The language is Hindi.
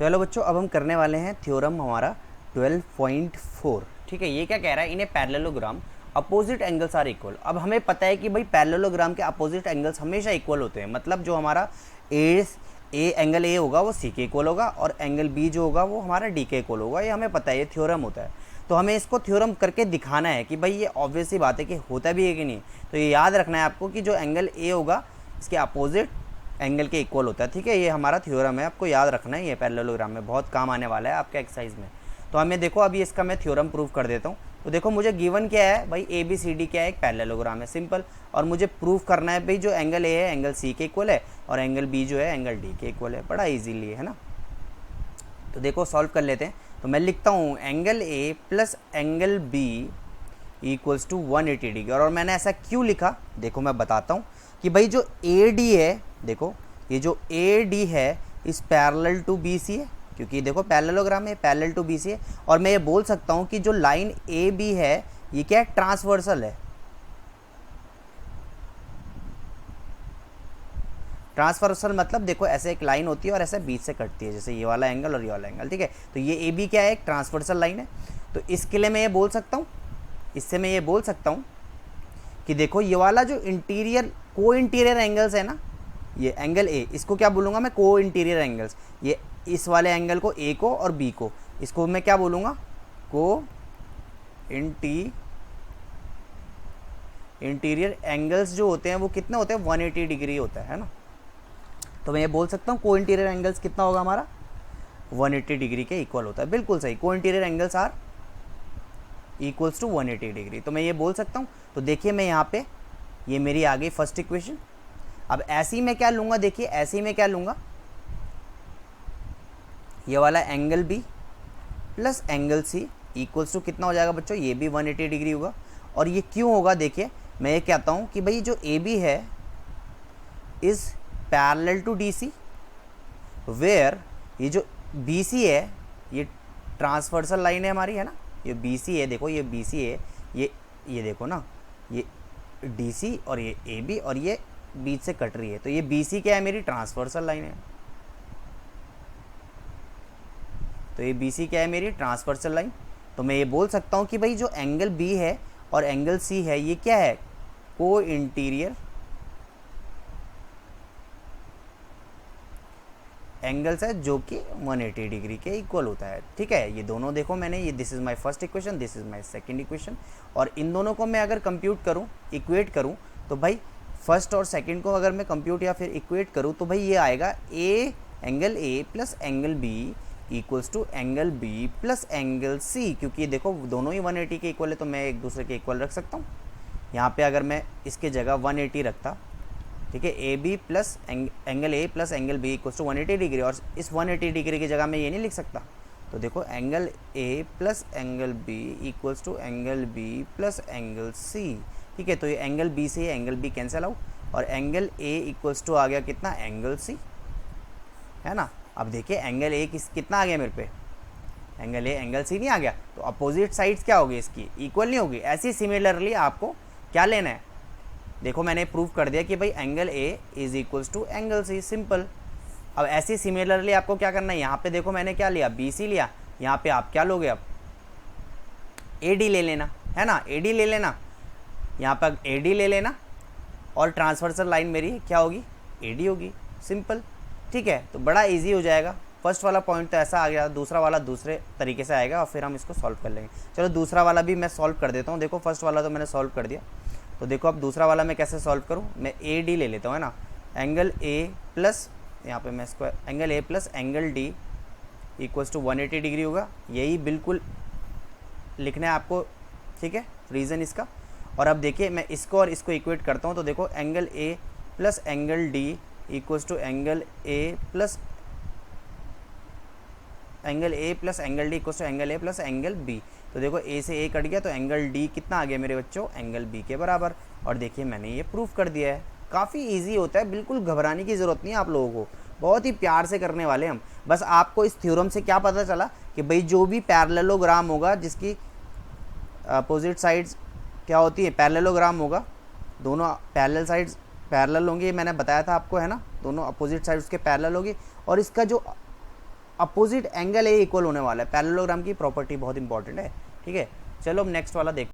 तो हेलो बच्चों, अब हम करने वाले हैं थ्योरम हमारा 12.4। ठीक है, ये क्या कह रहा है, in a parallelogram opposite angles are equal. अब हमें पता है कि भाई पैरेललोग्राम के अपोजिट एंगल्स हमेशा इक्वल होते हैं, मतलब जो हमारा ए एंगल ए होगा वो सी के इक्वल होगा और एंगल बी जो होगा वो हमारा डी के इक्वल होगा। ये हमें पता है, ये थ्योरम होता है। तो हमें इसको थ्योरम करके दिखाना है कि भाई ये ऑब्वियस सी बात है कि होता भी है कि नहीं। तो ये याद रखना है आपको कि जो एंगल ए होगा इसके अपोजिट एंगल के इक्वल होता है। ठीक है, ये हमारा थ्योरम है, आपको याद रखना है। ये पैरेललोग्राम में बहुत काम आने वाला है आपके एक्सरसाइज में। तो हमें देखो अभी इसका मैं थ्योरम प्रूव कर देता हूँ। तो देखो मुझे गिवन क्या है भाई, ए बी सी डी क्या है, एक पैरेललोग्राम है सिंपल। और मुझे प्रूफ करना है भाई जो एंगल ए है एंगल सी के इक्वल है और एंगल बी जो है एंगल डी के इक्वल है। बड़ा ईजीली है ना। तो देखो सॉल्व कर लेते हैं। तो मैं लिखता हूँ angle A plus angle B equals to 180 degree. और मैंने ऐसा क्यों लिखा, देखो मैं बताता हूँ कि भाई जो ए डी है, देखो ये जो ए डी है इस पैरेलल टू बी सी है, क्योंकि देखो पैरेललोग्राम है, पैरेलल टू बी सी है। और मैं ये बोल सकता हूँ कि जो लाइन ए बी है ये क्या है, ट्रांसवर्सल है। ट्रांसवर्सल मतलब देखो ऐसे एक लाइन होती है और ऐसे बीच से कटती है, जैसे ये वाला एंगल और ये वाला एंगल। ठीक है, तो ये ए बी क्या है, एक ट्रांसवर्सल लाइन है। तो इसके लिए मैं ये बोल सकता हूँ, इससे मैं ये बोल सकता हूँ कि देखो ये वाला जो इंटीरियर को इंटीरियर एंगल्स है ना, ये एंगल ए, इसको क्या बोलूँगा मैं, को इंटीरियर एंगल्स। ये इस वाले एंगल को ए को और बी को, इसको मैं क्या बोलूँगा, को इंटीरियर एंगल्स जो होते हैं वो कितने होते हैं, 180 डिग्री होता है ना। तो मैं ये बोल सकता हूँ को इंटीरियर एंगल्स कितना होगा हमारा, 180 डिग्री के इक्वल होता है। बिल्कुल सही, को interior angles are equals to 180 degree. तो मैं ये बोल सकता हूँ। तो देखिए मैं यहाँ पे, ये मेरी आ गई फर्स्ट इक्वेशन। अब ऐसे ही मैं क्या लूँगा, देखिए ऐसे ही मैं क्या लूँगा, ये वाला angle B plus angle C equals to कितना हो जाएगा बच्चों, ये भी 180 डिग्री होगा। और ये क्यों होगा, देखिए मैं ये कहता हूँ कि भाई जो ए बी है is parallel to D C, where ये जो बी सी है ये ट्रांसवर्सल लाइन है हमारी, है ना। ये बी सी है, देखो ये बी सी है, ये देखो ना, ये डी सी और ये ए बी और ये बीच से कट रही है। तो ये बी सी क्या है, मेरी ट्रांसवर्सल लाइन है। तो ये बी सी क्या है, मेरी ट्रांसवर्सल लाइन। तो मैं ये बोल सकता हूँ कि भाई जो एंगल बी है और एंगल सी है ये क्या है, को इंटीरियर एंगल्स है जो कि 180 डिग्री के इक्वल होता है। ठीक है, ये दोनों देखो मैंने, ये this is my first equation, this is my second equation. और इन दोनों को मैं अगर कंप्यूट करूँ, इक्वेट करूँ, तो भाई फर्स्ट और सेकंड को अगर मैं कंप्यूट या फिर इक्वेट करूँ तो भाई ये आएगा angle A plus angle B equals to angle B plus angle C. क्योंकि देखो दोनों ही 180 के इक्वल है तो मैं एक दूसरे के इक्वल रख सकता हूँ। यहाँ पे अगर मैं इसके जगह 180 रखता, ठीक है, A B plus angle A plus angle B equals to 180 degree, और इस 180 डिग्री की जगह मैं ये नहीं लिख सकता। तो देखो angle A plus angle B equals to angle B plus angle C. ठीक है, तो ये एंगल बी से एंगल बी कैंसिल आउट और एंगल ए इक्वल्स टू आ गया कितना, एंगल सी, है ना। अब देखिए एंगल ए कितना आ गया मेरे पे, एंगल ए एंगल सी नहीं आ गया। तो अपोजिट साइड्स क्या होगी इसकी, इक्वल नहीं होगी। ऐसी सिमिलरली आपको क्या लेना है, देखो मैंने प्रूव कर दिया कि भाई angle A is equals to angle C, simple. अब ऐसी सिमिलरली आपको क्या करना है, यहाँ पे देखो मैंने क्या लिया, बी सी लिया, यहाँ पे आप क्या लोगे, अब ए डी ले लेना, है ना, ए डी ले लेना, यहाँ पर ए डी ले लेना और ट्रांसवर्सल लाइन मेरी क्या होगी, ए डी होगी, सिंपल। ठीक है, तो बड़ा इजी हो जाएगा। फर्स्ट वाला पॉइंट तो ऐसा आ गया, दूसरा वाला दूसरे तरीके से आएगा और फिर हम इसको सॉल्व कर लेंगे। चलो दूसरा वाला भी मैं सॉल्व कर देता हूँ। देखो फर्स्ट वाला तो मैंने सॉल्व कर दिया, तो देखो अब दूसरा वाला मैं कैसे सॉल्व करूँ, मैं ए डी ले लेता हूँ, है ना। एंगल ए प्लस, यहाँ पे मैं इसको angle A plus angle D equals to 180 degree होगा, यही बिल्कुल लिखना है आपको। ठीक है, रीज़न इसका। और अब देखिए मैं इसको और इसको इक्वेट करता हूँ, तो देखो angle A plus angle D equals to angle A plus angle D equals to angle A plus angle B. तो देखो ए से ए कट गया तो एंगल डी कितना आ गया मेरे बच्चों, एंगल बी के बराबर। और देखिए मैंने ये प्रूफ कर दिया है। काफ़ी इजी होता है, बिल्कुल घबराने की ज़रूरत नहीं है आप लोगों को, बहुत ही प्यार से करने वाले हम। बस आपको इस थ्योरम से क्या पता चला कि भाई जो भी पैरेललोग्राम होगा जिसकी अपोजिट साइड्स क्या होती है, पैरेललोग्राम होगा, दोनों पैरेलल साइड्स पैरेलल होंगी, ये मैंने बताया था आपको, है ना, दोनों अपोजिट साइड उसके पैरेलल होगी। और इसका जो अपोजिट एंगल ए इक्वल होने वाला है। पैरेललोग्राम की प्रॉपर्टी बहुत इंपॉर्टेंट है, ठीक है। चलो अब नेक्स्ट वाला देख